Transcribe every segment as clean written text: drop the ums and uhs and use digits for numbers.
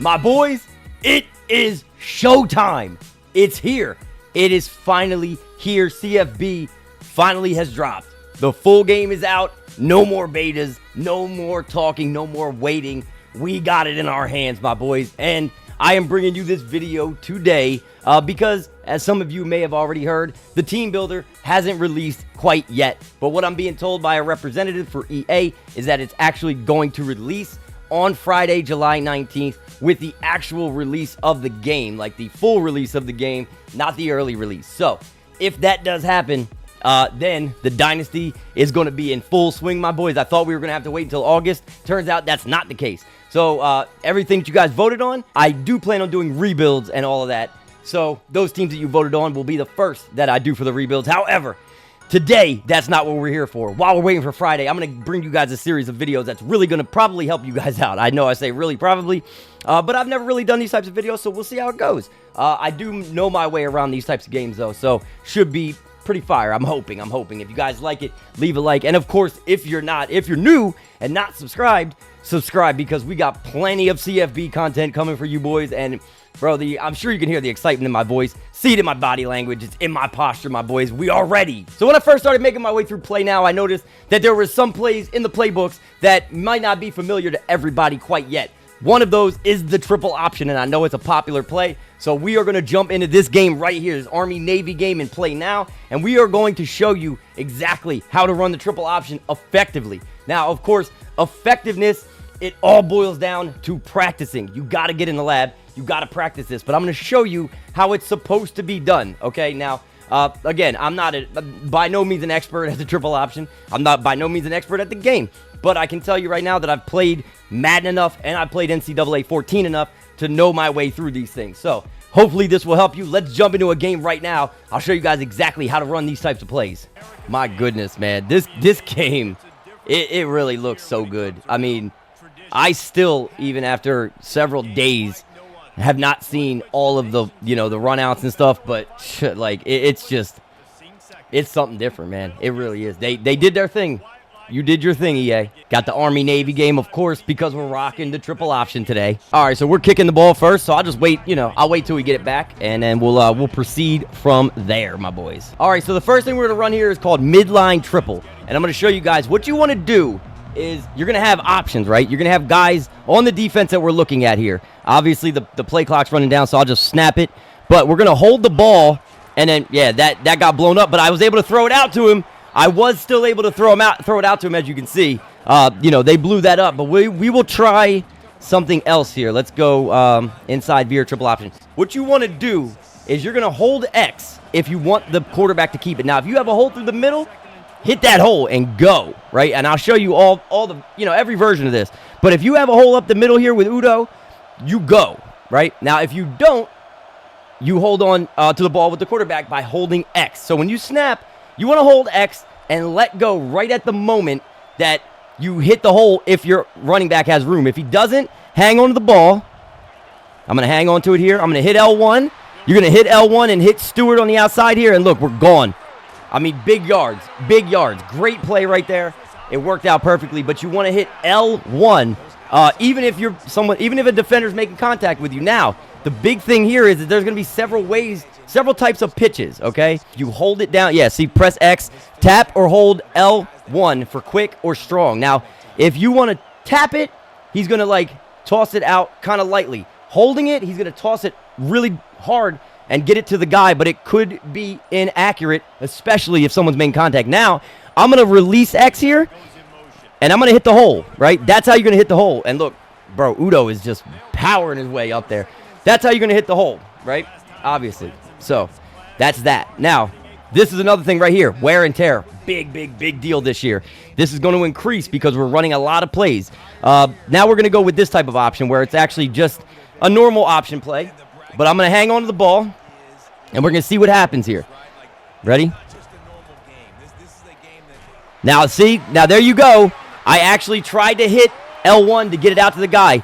My boys, it is showtime. It's here. It is finally here. CFB finally has dropped. The full game is out. No more betas. No more talking. No more waiting. We got it in our hands, my boys. And I am bringing you this video today because, as some of you may have already heard, the team builder hasn't released quite yet. But what I'm being told by a representative for EA is that it's actually going to release on Friday, July 19th, with the actual release of the game, like the full release of the game, not the early release. So if that does happen, then the Dynasty is going to be in full swing, my boys. I thought we were going to have to wait until August. Turns out that's not the case. So everything that you guys voted on, I do plan on doing rebuilds and all of that. So those teams that you voted on will be the first that I do for the rebuilds. However, today, that's not what we're here for. While we're waiting for Friday, I'm going to bring you guys a series of videos that's really going to probably help you guys out. I know I say really probably, but I've never really done these types of videos, so we'll see how it goes. I do know my way around these types of games, though, so should be pretty fire. I'm hoping. If you guys like it, leave a like. And, of course, if you're new and not subscribed, subscribe, because we got plenty of CFB content coming for you boys. And bro, I'm sure you can hear the excitement in my voice, see it in my body language, it's in my posture, my boys. We are ready. So when I first started making my way through Play Now, I noticed that there were some plays in the playbooks that might not be familiar to everybody quite yet. One of those is the triple option, and I know it's a popular play. So we are going to jump into this game right here, this Army-Navy game in Play Now, and we are going to show you exactly how to run the triple option effectively. Now, of course, effectiveness, it all boils down to practicing. You got to get in the lab. You got to practice this, but I'm going to show you how it's supposed to be done, okay? Now, again, I'm not by no means an expert at the triple option. I'm not by no means an expert at the game, but I can tell you right now that I've played Madden enough and I've played NCAA 14 enough to know my way through these things. So hopefully this will help you. Let's jump into a game right now. I'll show you guys exactly how to run these types of plays. My goodness, man, this game, it really looks so good. I mean, I still, even after several days, have not seen all of the, the runouts and stuff, but like it's something different, man. It really is. They did their thing. You did your thing, EA. Got the Army-Navy game, of course, because we're rocking the triple option today. All right, so we're kicking the ball first, so I'll just wait, I'll wait till we get it back, and then we'll proceed from there, my boys. All right, so the first thing we're going to run here is called midline triple, and I'm going to show you guys what you want to do is you're going to have options, right? You're going to have guys on the defense that we're looking at here. Obviously, the play clock's running down, so I'll just snap it, but we're going to hold the ball, and then, yeah, that got blown up, but I was able to throw it out to him. I was still able to throw it out to him, as you can see. They blew that up, but we will try something else here. Let's go inside veer triple option. What you want to do is you're going to hold X if you want the quarterback to keep it. Now, if you have a hole through the middle, hit that hole and go, right? And I'll show you all the, every version of this. But if you have a hole up the middle here with Udo, you go, right? Now, if you don't, you hold on to the ball with the quarterback by holding X. So when you snap, you want to hold X and let go right at the moment that you hit the hole if your running back has room. If he doesn't, hang on to the ball. I'm going to hang on to it here. I'm going to hit L1. You're going to hit L1 and hit Stewart on the outside here, and look, we're gone. I mean, big yards. Great play right there. It worked out perfectly, but you want to hit L1 even if a defender's making contact with you. Now, the big thing here is that there's going to be several types of pitches, okay? You hold it down. Yeah, see, press X, tap or hold L1 for quick or strong. Now, if you want to tap it, he's going to, toss it out kind of lightly. Holding it, he's going to toss it really hard and get it to the guy, but it could be inaccurate, especially if someone's making contact. Now, I'm going to release X here, and I'm going to hit the hole, right? That's how you're going to hit the hole. And look, bro, Udo is just powering his way up there. That's how you're going to hit the hole, right? Obviously. So, that's that. Now, this is another thing right here. Wear and tear. Big deal this year. This is going to increase because we're running a lot of plays. Now we're going to go with this type of option where it's actually just a normal option play. But I'm going to hang on to the ball, and we're going to see what happens here. Ready? Now, see? Now, there you go. I actually tried to hit L1 to get it out to the guy.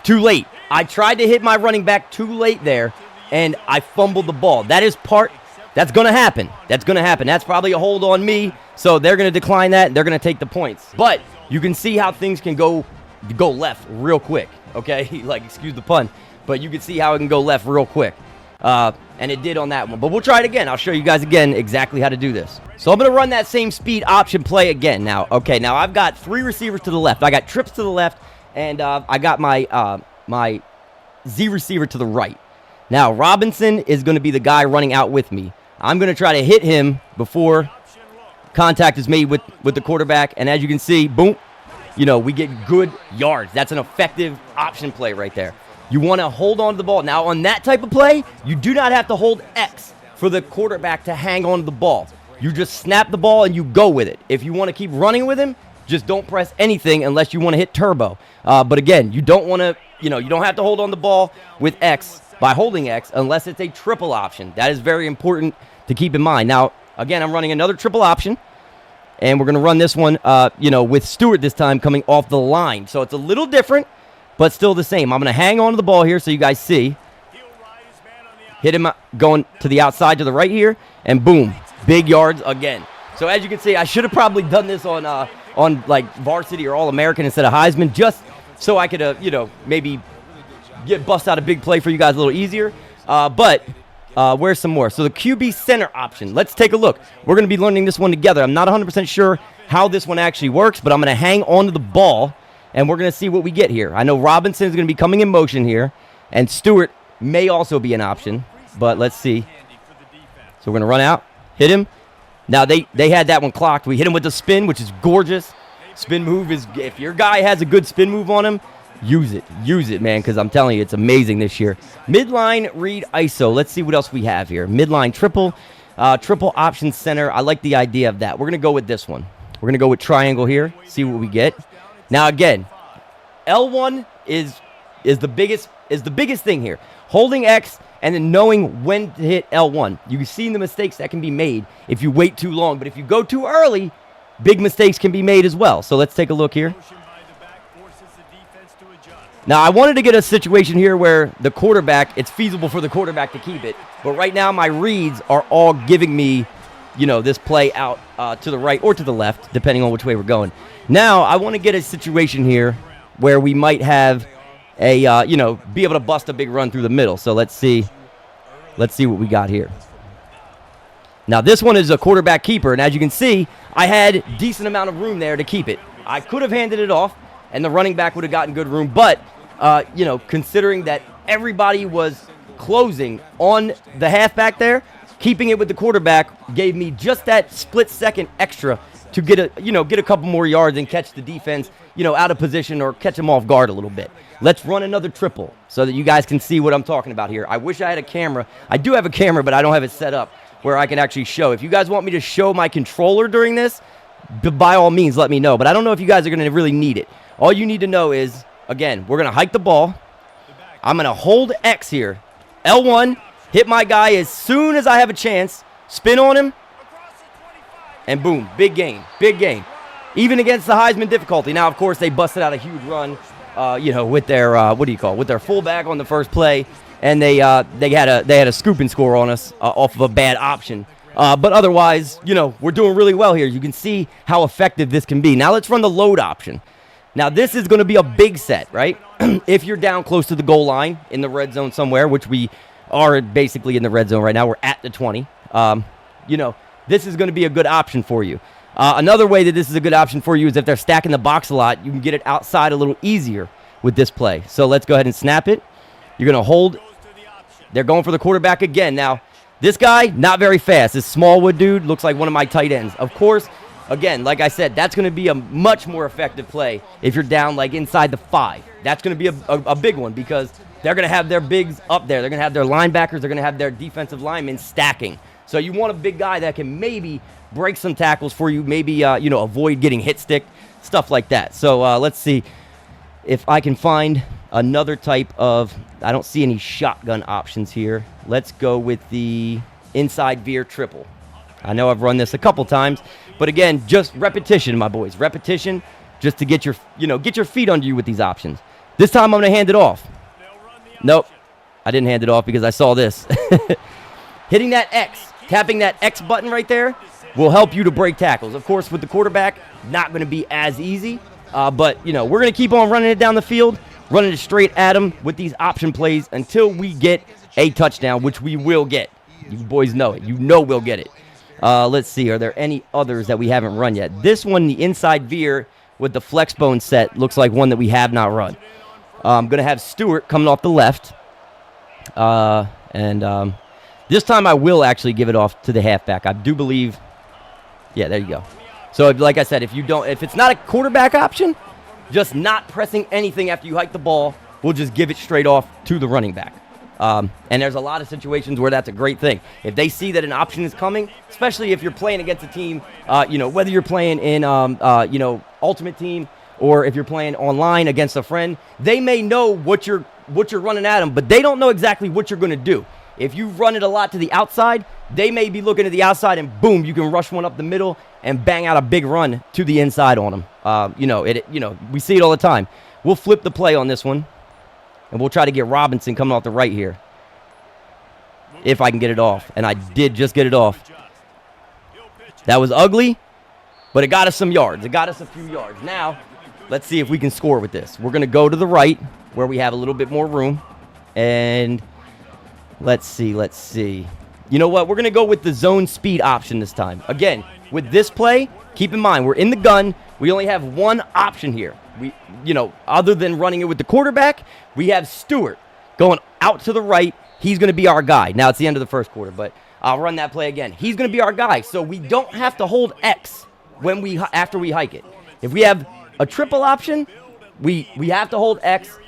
Too late. I tried to hit my running back too late there, and I fumbled the ball. That's going to happen. That's probably a hold on me, so they're going to decline that, and they're going to take the points. But you can see how things can go go left real quick, okay? Like, excuse the pun, but you can see how it can go left real quick. And it did on that one. But we'll try it again. I'll show you guys again exactly how to do this. So I'm going to run that same speed option play again now. Okay, now I've got 3 receivers to the left. I got trips to the left, and I got my my Z receiver to the right. Now, Robinson is going to be the guy running out with me. I'm going to try to hit him before contact is made with the quarterback. And as you can see, boom, we get good yards. That's an effective option play right there. You want to hold on to the ball. Now, on that type of play, you do not have to hold X for the quarterback to hang on to the ball. You just snap the ball and you go with it. If you want to keep running with him, just don't press anything unless you want to hit turbo. But again, you don't want to, you don't have to hold on the ball with X by holding X unless it's a triple option. That is very important to keep in mind. Now, again, I'm running another triple option, and we're going to run this one, with Stewart this time coming off the line. So it's a little different, but still the same. I'm going to hang on to the ball here so you guys see. Hit him going to the outside to the right here, and boom, big yards again. So as you can see, I should have probably done this on like varsity or All-American instead of Heisman, just so I could, maybe bust out a big play for you guys a little easier. But where's some more? So the QB center option. Let's take a look. We're going to be learning this one together. I'm not 100% sure how this one actually works, but I'm going to hang on to the ball, and we're going to see what we get here. I know Robinson is going to be coming in motion here, and Stewart may also be an option, but let's see. So we're going to run out, hit him. Now, they had that one clocked. We hit him with the spin, which is gorgeous. Spin move is, if your guy has a good spin move on him, use it, man, because I'm telling you, it's amazing this year. Midline read ISO. Let's see what else we have here. Midline triple option center. I like the idea of that. We're going to go with this one. We're going to go with triangle here, see what we get. Now, again, L1 is the biggest thing here. Holding X and then knowing when to hit L1. You've seen the mistakes that can be made if you wait too long, but if you go too early, big mistakes can be made as well. So let's take a look here. Now, I wanted to get a situation here where the quarterback, it's feasible for the quarterback to keep it, but right now my reads are all giving me, this play out to the right or to the left, depending on which way we're going. Now, I want to get a situation here where we might have a, be able to bust a big run through the middle. So let's see what we got here. Now, this one is a quarterback keeper, and as you can see, I had decent amount of room there to keep it. I could have handed it off, and the running back would have gotten good room, but considering that everybody was closing on the halfback there, keeping it with the quarterback gave me just that split second extra to get a couple more yards and catch the defense, out of position or catch them off guard a little bit. Let's run another triple so that you guys can see what I'm talking about here. I wish I had a camera. I do have a camera, but I don't have it set up where I can actually show. If you guys want me to show my controller during this, by all means, let me know. But I don't know if you guys are going to really need it. All you need to know is, again, we're going to hike the ball. I'm going to hold X here. L1, hit my guy as soon as I have a chance. Spin on him. And boom, big game, big game. Even against the Heisman difficulty. Now, of course, they busted out a huge run, with their, with their fullback on the first play. And they had a scoop and score on us off of a bad option. But otherwise, we're doing really well here. You can see how effective this can be. Now let's run the load option. Now this is going to be a big set, right? If you're down close to the goal line in the red zone somewhere, which we are basically in the red zone right now. We're at the 20. This is going to be a good option for you. Another way that this is a good option for you is if they're stacking the box a lot, you can get it outside a little easier with this play. So let's go ahead and snap it. You're going to hold. They're going for the quarterback again. Now, this guy, not very fast. This Smallwood dude looks like one of my tight ends. Of course, again, like I said, that's going to be a much more effective play if you're down like inside the 5. That's going to be a big one because they're going to have their bigs up there. They're going to have their linebackers. They're going to have their defensive linemen stacking. So you want a big guy that can maybe break some tackles for you, maybe, avoid getting hit stick, stuff like that. So let's see if I can find another type of, I don't see any shotgun options here. Let's go with the inside veer triple. I know I've run this a couple times, but again, just repetition, my boys. Repetition just to get your feet under you with these options. This time I'm going to hand it off. Nope, I didn't hand it off because I saw this. Hitting that X, tapping that X button right there will help you to break tackles. Of course, with the quarterback, not going to be as easy. But, you know, we're going to keep on running it down the field, running it straight at him with these option plays until we get a touchdown, which we will get. You boys know it. You know we'll get it. Let's see. Are there any others that we haven't run yet? This one, the inside veer with the flex bone set, looks like one that we have not run. I'm going to have Stewart coming off the left. This time I will actually give it off to the halfback. I do believe. Yeah, there you go. So, like I said, if it's not a quarterback option, just not pressing anything after you hike the ball, we'll just give it straight off to the running back. And there's a lot of situations where that's a great thing. If they see that an option is coming, especially if you're playing against a team, whether you're playing in, Ultimate Team or if you're playing online against a friend, they may know what you're running at them, but they don't know exactly what you're going to do. If you run it a lot to the outside, they may be looking to the outside and boom, you can rush one up the middle and bang out a big run to the inside on them. We see it all the time. We'll flip the play on this one, and we'll try to get Robinson coming off the right here. If I can get it off, and I did just get it off. That was ugly, but it got us some yards. It got us a few yards. Now, let's see if we can score with this. We're going to go to the right where we have a little bit more room, and let's see. You know what? We're going to go with the zone speed option this time. Again, with this play, keep in mind, we're in the gun. We only have one option here. Other than running it with the quarterback, we have Stewart going out to the right. He's going to be our guy. Now, it's the end of the first quarter, but I'll run that play again. He's going to be our guy, so we don't have to hold X after we hike it. If we have a triple option, we have to hold X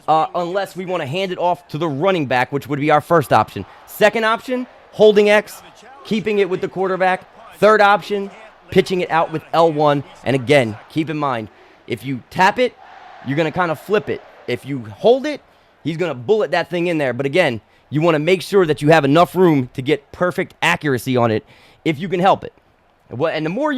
unless we want to hand it off to the running back, which would be our first option. Second option, holding X, keeping it with the quarterback. Third option, pitching it out with L1. And again, keep in mind, if you tap it, you're going to kind of flip it. If you hold it, he's going to bullet that thing in there. But again, you want to make sure that you have enough room to get perfect accuracy on it if you can help it. And the more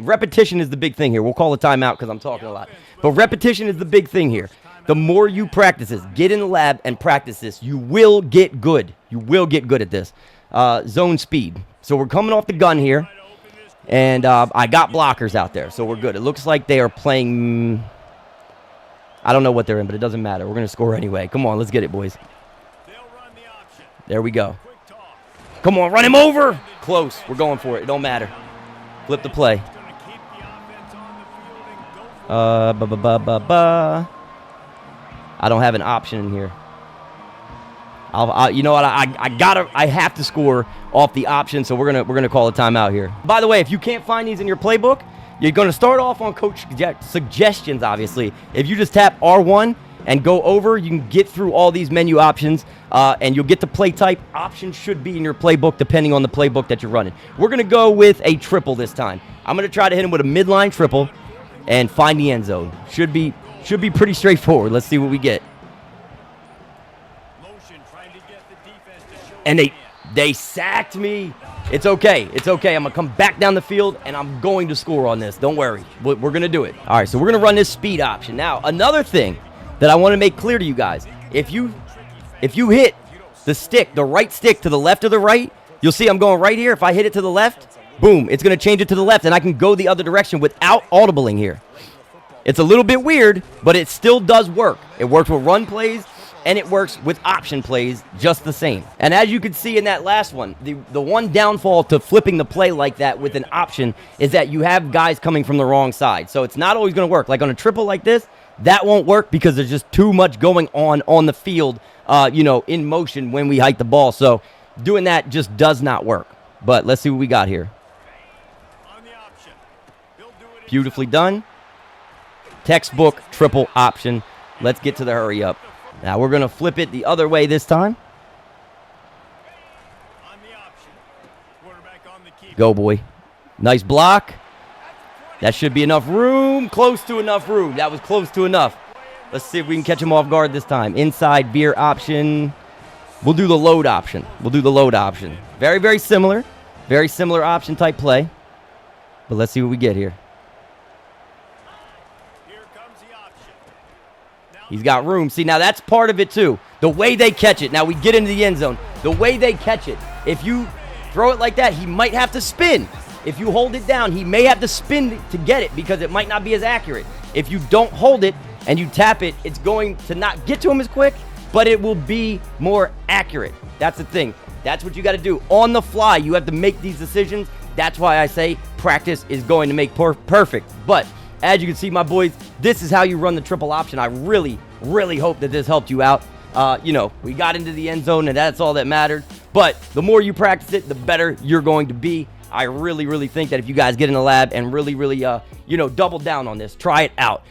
repetition is the big thing here. We'll call a timeout because I'm talking a lot. But repetition is the big thing here. The more you practice this, get in the lab and practice this, you will get good. You will get good at this. Zone speed. So we're coming off the gun here. And I got blockers out there, so we're good. It looks like they are playing. I don't know what they're in, but it doesn't matter. We're going to score anyway. Come on, let's get it, boys. There we go. Come on, run him over. Close. We're going for it. It don't matter. Flip the play. I don't have an option in here. You know what? I have to score off the option, so we're gonna call a timeout here. By the way, if you can't find these in your playbook, you're gonna start off on coach suggestions. Obviously, if you just tap R1 and go over, you can get through all these menu options, and you'll get the play type. Options should be in your playbook depending on the playbook that you're running. We're gonna go with a triple this time. I'm gonna try to hit him with a midline triple and find the end zone. Should be pretty straightforward. Let's see what we get. And they sacked me. It's okay. It's okay. I'm going to come back down the field, and I'm going to score on this. Don't worry. We're going to do it. All right, so we're going to run this speed option. Now, another thing that I want to make clear to you guys, if you hit the right stick to the left or the right, you'll see I'm going right here. If I hit it to the left, boom, it's going to change it to the left, and I can go the other direction without audibling here. It's a little bit weird, but it still does work. It works with run plays, and it works with option plays just the same. And as you can see in that last one, the one downfall to flipping the play like that with an option is that you have guys coming from the wrong side. So it's not always going to work. Like on a triple like this, that won't work because there's just too much going on the field, in motion when we hike the ball. So doing that just does not work. But let's see what we got here. Beautifully done. Textbook triple option. Let's get to the hurry up. Now we're going to flip it the other way this time. Go, boy. Nice block. That should be enough room. Close to enough room. That was close to enough. Let's see if we can catch him off guard this time. Inside veer option. We'll do the load option. Very, very similar. Very similar option type play. But let's see what we get here. He's got room. See, now that's part of it too. The way they catch it. Now we get into the end zone. The way they catch it. If you throw it like that, he might have to spin. If you hold it down, he may have to spin to get it because it might not be as accurate. If you don't hold it and you tap it, it's going to not get to him as quick, but it will be more accurate. That's the thing. That's what you got to do. On the fly, you have to make these decisions. That's why I say practice is going to make perfect. But as you can see, my boys, this is how you run the triple option. I really, really hope that this helped you out. We got into the end zone, and that's all that mattered. But the more you practice it, the better you're going to be. I really, really think that if you guys get in the lab and really, really, double down on this, try it out.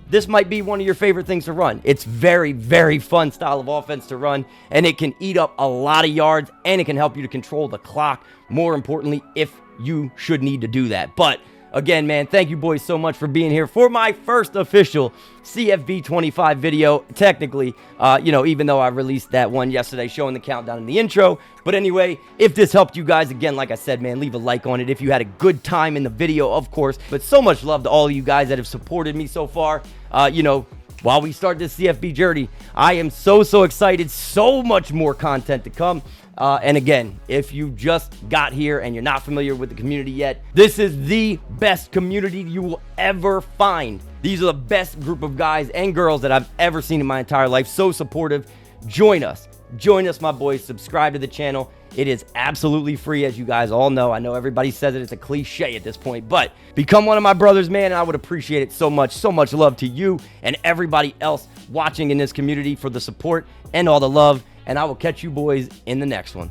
This might be one of your favorite things to run. It's very, very fun style of offense to run, and it can eat up a lot of yards, and it can help you to control the clock, more importantly, if you should need to do that. But again, man, thank you boys so much for being here for my first official CFB 25 video. Technically, even though I released that one yesterday showing the countdown in the intro. But anyway, if this helped you guys, again, like I said, man, leave a like on it if you had a good time in the video, of course. But so much love to all of you guys that have supported me so far. While we start this CFB journey, I am so excited. So much more content to come. And again, if you just got here and you're not familiar with the community yet, this is the best community you will ever find. These are the best group of guys and girls that I've ever seen in my entire life. So supportive. Join us. Join us, my boys. Subscribe to the channel. It is absolutely free, as you guys all know. I know everybody says it. It's a cliche at this point, but become one of my brothers, man, and I would appreciate it so much. So much love to you and everybody else watching in this community for the support and all the love. And I will catch you boys in the next one.